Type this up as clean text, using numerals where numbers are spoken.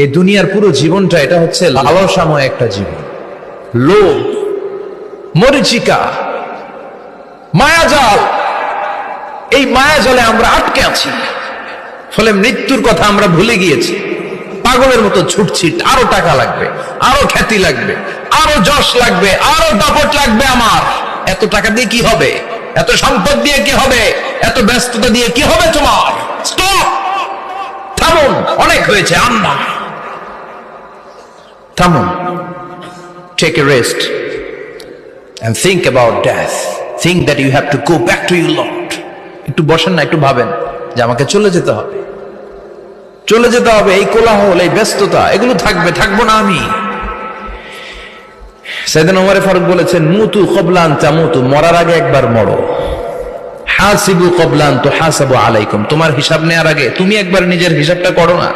এই দুনিয়ার পুরো জীবনটা এটা হচ্ছে লালসাময় একটা জীবন, লোভ, মরিচিকা, মায়াজাল। এই মায়াজালে আমরা আটকে আছি, ফলে মৃত্যুর কথা আমরা ভুলে গিয়েছি। পাগলের মতো ছুটছি, আরো টাকা লাগবে, আরো খ্যাতি লাগবে, আরো যশ লাগবে, আরো দাপট লাগবে। আমার এত টাকা দিয়ে কি হবে? এত সম্পদ দিয়ে কি হবে? এত ব্যস্ততা দিয়ে কি হবে তোমার? স্টপ, থামুন, অনেক হয়েছে। আম্মা থামুন, take a rest and think about death. Think that you have to go back to your Lord. একটু বসেন না, একটু ভাবেন যে আমাকে চলে যেতে হবে, চলে যেতে হবে। এই কোলাহল, এই ব্যস্ততা, এগুলো থাকবে, থাকবো না আমি। সাইয়েদনা ওমর ফারুক বলেছেন, মুতু ক্বাবলা আন তামুতু, মরার আগে একবার মরো। হাসিবু ক্বাবলা আন তুহাসাবু আলাইকুম, তোমার হিসাব নেওয়ার আগে তুমি একবার নিজের হিসাবটা করো না।